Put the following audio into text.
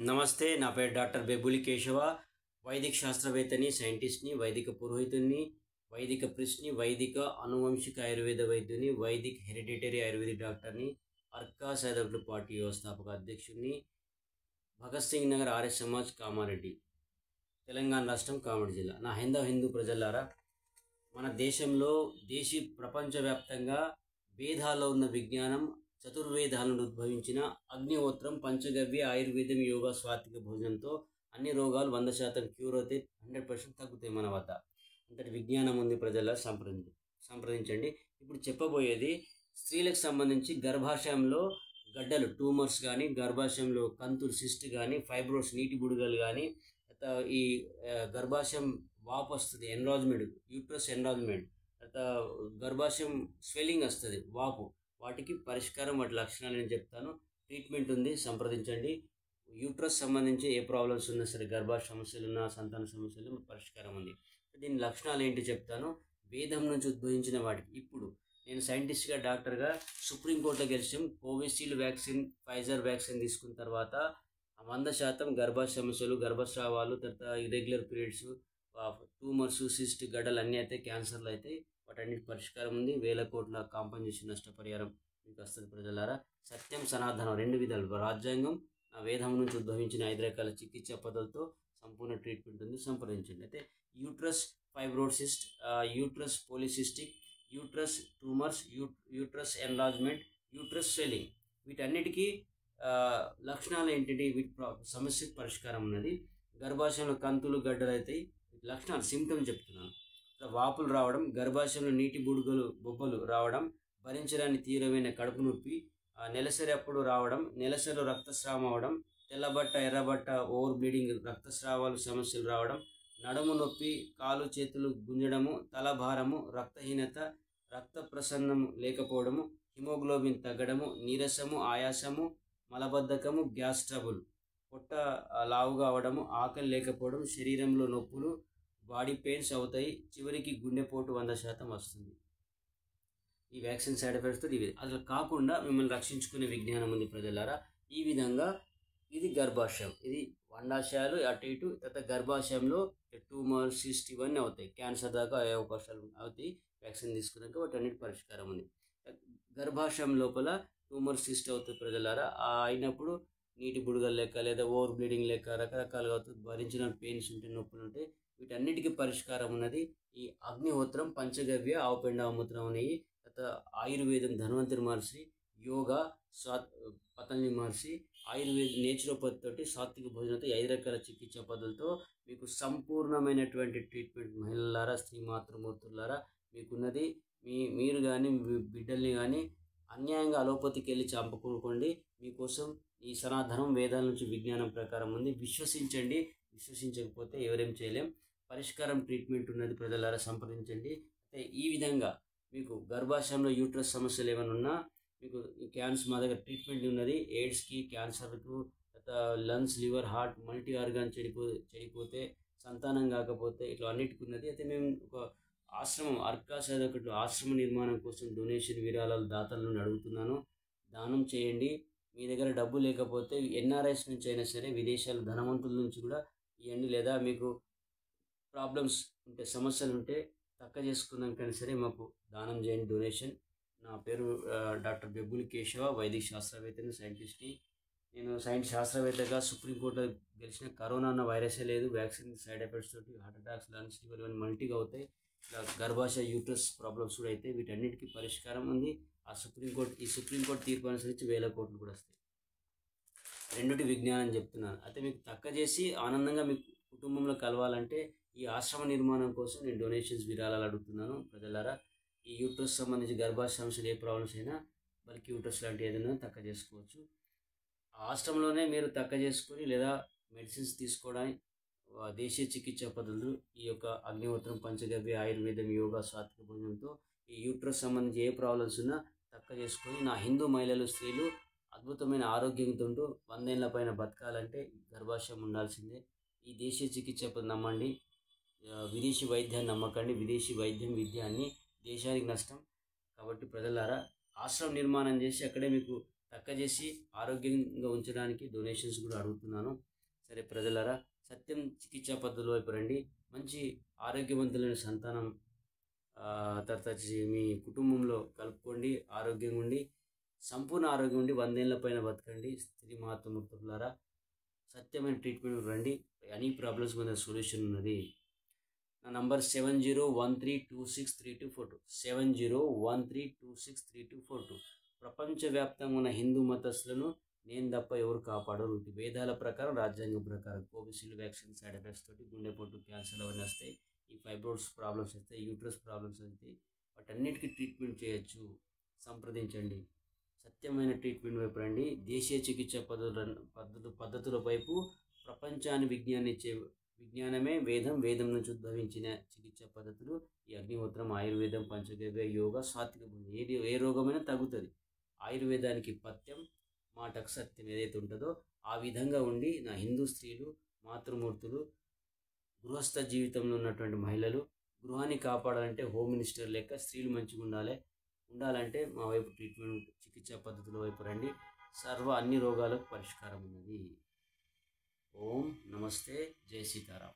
నమస్తే. నా పేరు డాక్టర్ బెబ్బులి కేశవ. వైదిక శాస్త్రవేత్తని, సైంటిస్ట్ని, వైదిక పురోహితుడిని, వైదిక ప్రిస్ట్ని, వైదిక అనువంశిక ఆయుర్వేద వైద్యుని, వైదిక హెరిడిటరీ ఆయుర్వేదిక్ డాక్టర్ని, అర్కా సైదర్లు పార్టీ వ్యవస్థాపక అధ్యక్షుడిని, భగత్ సింగ్ నగర్ ఆర్ఎస్ సమాజ్ కామారెడ్డి, తెలంగాణ రాష్ట్రం కామారెడ్డి జిల్లా. నా హిందూ ప్రజలారా, మన దేశంలో ప్రపంచవ్యాప్తంగా వేదాల్లో ఉన్న విజ్ఞానం, చతుర్వేదాలను ఉద్భవించిన అగ్నిహోత్రం, పంచగవ్య, ఆయుర్వేదం, యోగా, స్వాతిక భోజనంతో అన్ని రోగాలు 100% క్యూర్ అవుతాయి, 100% తగ్గుతాయి మన వద్ద. అంతటి విజ్ఞానం ఉంది ప్రజల. సంప్రదించండి. ఇప్పుడు చెప్పబోయేది స్త్రీలకు సంబంధించి గర్భాశయంలో గడ్డలు, ట్యూమర్స్ కానీ, గర్భాశయంలో కంతులు, సిస్ట్ కానీ, ఫైబ్రోస్, నీటి బుడగలు కానీ, ఈ గర్భాశయం వాపు వస్తుంది, ఎన్రాజ్మెంట్, యూట్రస్ ఎన్రాజ్మెంట్, గర్భాశయం స్వెల్లింగ్ వస్తుంది, వాపు, వాటికి పరిష్కారం, వాటి లక్షణాలు నేను చెప్తాను. ట్రీట్మెంట్ ఉంది, సంప్రదించండి. యూట్రస్ సంబంధించి ఏ ప్రాబ్లమ్స్ ఉన్నా సరే, గర్భాశయ సమస్యలు ఉన్నా, సంతాన సమస్యలు, పరిష్కారం ఉంది. దీని లక్షణాలు ఏంటి చెప్తాను. వేదం నుంచి ఉద్భవించిన వాటికి ఇప్పుడు నేను సైంటిస్ట్గా, డాక్టర్గా సుప్రీంకోర్టులో గెలిచాం. కోవిషీల్డ్ వ్యాక్సిన్, ఫైజర్ వ్యాక్సిన్ తీసుకున్న తర్వాత 100% గర్భాశయ సమస్యలు, గర్భస్రావాలు, తర్వాత ఇర్రెగ్యులర్ పీరియడ్స్, ట్యూమర్స్, సిస్ట్, గడ్డలు అన్నీ అయితే, క్యాన్సర్లు అయితే, వాటన్నిటి పరిష్కారం ఉంది. 1000 కోట్ల కాంపన్సేషన్ నష్టపరిహారం మీకు వస్తుంది ప్రజలారా. సత్యం, సనాతనం 2 విధాలు. రాజ్యాంగం, వేదం నుంచి ఉద్భవించిన 5 రకాల చికిత్సా పద్ధతులతో సంపూర్ణ ట్రీట్మెంట్ ఉంది. సంప్రదించండి. అయితే uterus fibrocyst, uterus polycystic, uterus tumours, uterus enlargement, uterus swelling, వీటన్నిటికీ లక్షణాలు ఏంటంటే, వీటి సమస్యకు పరిష్కారం ఉన్నది. గర్భాశయంలో కంతులు, గడ్డలు అయితే లక్షణాలు, సిమ్టమ్స్ చెప్తున్నాను. వాపులు రావడం, గర్భాశయంలో నీటి బుడగలు, బొబ్బలు రావడం, భరించడానికి తీవ్రమైన కడుపు నొప్పి, నెలసరి అప్పుడు రావడం, నెలసరిలో రక్తస్రావం అవడం, తెల్లబట్ట, ఎర్రబట్ట, ఓవర్ బ్లీడింగ్, రక్తస్రావాలు సమస్యలు రావడం, నడుము నొప్పి, కాలు చేతులు గుంజడము, తలభారము, రక్తహీనత, రక్త ప్రసరణము లేకపోవడము, హిమోగ్లోబిన్ తగ్గడము, నీరసము, ఆయాసము, మలబద్ధకము, గ్యాస్ ట్రబుల్, పొట్ట లావుగా అవడము, ఆకలి లేకపోవడం, శరీరంలో నొప్పులు, బాడీ పెయిన్స్ అవుతాయి, చివరికి గుండెపోటు 100% వస్తుంది. ఈ వ్యాక్సిన్ సైడ్ ఎఫెక్ట్స్తో ఇవి అసలు కాకుండా మిమ్మల్ని రక్షించుకునే విజ్ఞానం ఉంది ప్రజలారా. ఈ విధంగా ఇది గర్భాశయం, ఇది అండాశయాలు అటు ఇటు, తర్వాత గర్భాశయంలో ట్యూమర్, సిస్ట్ ఇవన్నీ అవుతాయి, క్యాన్సర్ దాకా అయ్యే అవకాశాలు అవుతాయి. వ్యాక్సిన్ తీసుకున్నాక వాటన్నిటి పరిష్కారం ఉంది. గర్భాశయం లోపల ట్యూమర్, సిస్ట్ అవుతుంది ప్రజలారా. అయినప్పుడు నీటి బుడగలు లెక్క, లేదా ఓవర్ బ్లీడింగ్ లెక్క రకరకాలుగా అవుతుంది. భరించిన పెయిన్స్ ఉంటాయి, నొప్పులు ఉంటాయి. వీటన్నిటికీ పరిష్కారం ఉన్నది ఈ అగ్నిహోత్రం, పంచగవ్య, ఆవుపెండ, ఆవుమూత్రం అనేవి. ఆయుర్వేదం ధన్వంతరి మహర్షి, యోగా పతంజలి మహర్షి, ఆయుర్వేద నేచురోపతి తోటి, సాత్విక భోజనంతో, 5 రకాల చికిత్సా పద్ధతులతో మీకు సంపూర్ణమైనటువంటి ట్రీట్మెంట్ మహిళలారా, స్త్రీ మాతృమూర్తులారా మీకున్నది. మీరు కానీ మీ బిడ్డల్ని కానీ అన్యాయంగా అలోపతికి వెళ్ళి చంపుకోకండి. మీకోసం ఈ సనాతనం వేదాల నుంచి విజ్ఞానం ప్రకారం ఉంది. విశ్వసించండి. విశ్వసించకపోతే ఎవరేం చేయలేం. పరిష్కారం, ట్రీట్మెంట్ ఉన్నది ప్రజలారా. సంప్రదించండి. అయితే ఈ విధంగా మీకు గర్భాశయంలో యూట్రస్ సమస్యలు ఏమైనా ఉన్నా మీకు క్యాన్సర్, మా దగ్గర ట్రీట్మెంట్ ఉన్నది. ఎయిడ్స్కి, క్యాన్సర్కు, lungs, liver, heart, multi organ చెడిపోతే, సంతానం కాకపోతే, ఇట్లా అన్నిటికీ ఉన్నది. అయితే మేము ఒక ఆశ్రమం, అర్కా సైదర్లు ఆశ్రమ నిర్మాణం కోసం డొనేషన్, విరాళాలు దాతల నుండి అడుగుతున్నాను. దానం చేయండి. మీ దగ్గర డబ్బు లేకపోతే ఎన్ఆర్ఐస్ నుంచి అయినా సరే, విదేశాల ధనవంతుల నుంచి కూడా ఇవ్వండి. లేదా మీకు ప్రాబ్లమ్స్ ఉంటే, సమస్యలు ఉంటే తక్కువ చేసుకున్నాకైనా సరే మాకు దానం చేయండి, డొనేషన్. నా పేరు డాక్టర్ బెబ్బులి కేశవ, వైదిక శాస్త్రవేత్తని, సైంటిస్ట్ని. నేను శాస్త్రవేత్తగా సుప్రీంకోర్టులో గెలిచిన. కరోనా అన్న వైరసే లేదు. వ్యాక్సిన్ సైడ్ ఎఫెక్ట్స్ తోటి హార్ట్ అటాక్స్, లంగ్స్, లివర్ ఇవన్నీ మల్టీగా అవుతాయి. ఇలా గర్భాశయ, యూట్రస్ ప్రాబ్లమ్స్ కూడా అయితే వీటన్నిటికీ పరిష్కారం ఉంది. ఈ సుప్రీంకోర్టు తీర్పు అనుసరించి 1000 కోట్లు కూడా వస్తాయి. రెండుటి విజ్ఞానం చెప్తున్నాను. అయితే మీకు తక్కువ చేసి ఆనందంగా మీ కుటుంబంలో కలవాలంటే ఈ ఆశ్రమ నిర్మాణం కోసం నేను డొనేషన్స్, విరాళాలు అడుగుతున్నాను ప్రజలారా. ఈ యూట్రస్ సంబంధించి గర్భాశయ సమస్యలు ఏ ప్రాబ్లమ్స్ అయినా, బల్కి యూట్రస్ లాంటి ఏదైనా తక్కువ చేసుకోవచ్చు. ఆశ్రమంలోనే మీరు తక్కువ చేసుకొని, లేదా మెడిసిన్స్ తీసుకోవడానికి దేశీయ చికిత్సా పద్ధతులు, ఈ యొక్క అగ్నిహోత్రం, పంచగవ్య, ఆయుర్వేదం, యోగా, సాత్విక భోజనంతో ఈ యూట్రస్ సంబంధించి ఏ ప్రాబ్లమ్స్ ఉన్నా తక్కువ చేసుకొని, నా హిందూ మహిళలు, స్త్రీలు అద్భుతమైన ఆరోగ్యంతో 100 ఏళ్ల పైన బతకాలంటే గర్భాశయం ఉండాల్సిందే. ఈ దేశీయ చికిత్స నమ్మండి, విదేశీ వైద్యాన్ని నమ్మకండి. విదేశీ వైద్యం, విద్య అన్ని దేశానికి నష్టం. కాబట్టి ప్రజలారా, ఆశ్రమం నిర్మాణం చేసి అక్కడే మీకు చేసి ఆరోగ్యంగా ఉంచడానికి డొనేషన్స్ కూడా అడుగుతున్నాను. సరే ప్రజలారా, సత్యం చికిత్సా పద్ధతుల వైపు రండి. మంచి ఆరోగ్యవంతులైన సంతానం తర్వాత మీ కుటుంబంలో కలుపుకోండి. ఆరోగ్యంగా ఉండి సంపూర్ణ ఆరోగ్యం ఉండి 100 ఏళ్ల పైన బతకండి. స్త్రీ మాతృమూర్తులారా, సత్యమైన ట్రీట్మెంట్ రండి. ఎనీ ప్రాబ్లమ్స్ మీద సొల్యూషన్ ఉన్నది. నా నంబర్ 7013263242 7013263242. ప్రపంచవ్యాప్తంగా ఉన్న హిందూ మతస్థులను నేను తప్ప ఎవరు కాపాడరు. వేదాల ప్రకారం, రాజ్యాంగం ప్రకారం కోవిషీల్డ్ వ్యాక్సిన్ సైడ్ ఎఫెక్ట్స్ తోటి గుండెపోటు, క్యాన్సర్ అవన్నీ వస్తాయి. ఈ ఫైబ్రోయిడ్స్ ప్రాబ్లమ్స్ వస్తాయి, యూట్రస్ ప్రాబ్లమ్స్ వస్తాయి. వాటన్నిటికీ ట్రీట్మెంట్ చేయొచ్చు. సంప్రదించండి. సత్యమైన ట్రీట్మెంట్ వైపు రండి. దేశీయ చికిత్సా పద్ధతుల వైపు ప్రపంచాన్ని విజ్ఞానమే వేదం, వేదం నుంచి ఉద్భవించిన చికిత్సా పద్ధతులు ఈ అగ్నిహోత్రం, ఆయుర్వేదం, పంచగవ్య, యోగా, సాత్విక భోజనం. ఏ రోగమైనా తగ్గుతుంది. ఆయుర్వేదానికి పథ్యం, మాటకు సత్యం ఏదైతే ఉంటుందో ఆ విధంగా ఉండి నా హిందూ స్త్రీలు, మాతృమూర్తులు, గృహస్థ జీవితంలో ఉన్నటువంటి మహిళలు గృహాన్ని కాపాడాలంటే హోమ్ మినిస్టర్ లెక్క స్త్రీలు మంచిగా ఉండాలంటే మా వైపు ట్రీట్మెంట్ చికిత్సా పద్ధతుల వైపు రండి. అన్ని రోగాలకు పరిష్కారం ఉన్నది. ఓం నమస్తే, జై సీతారాం.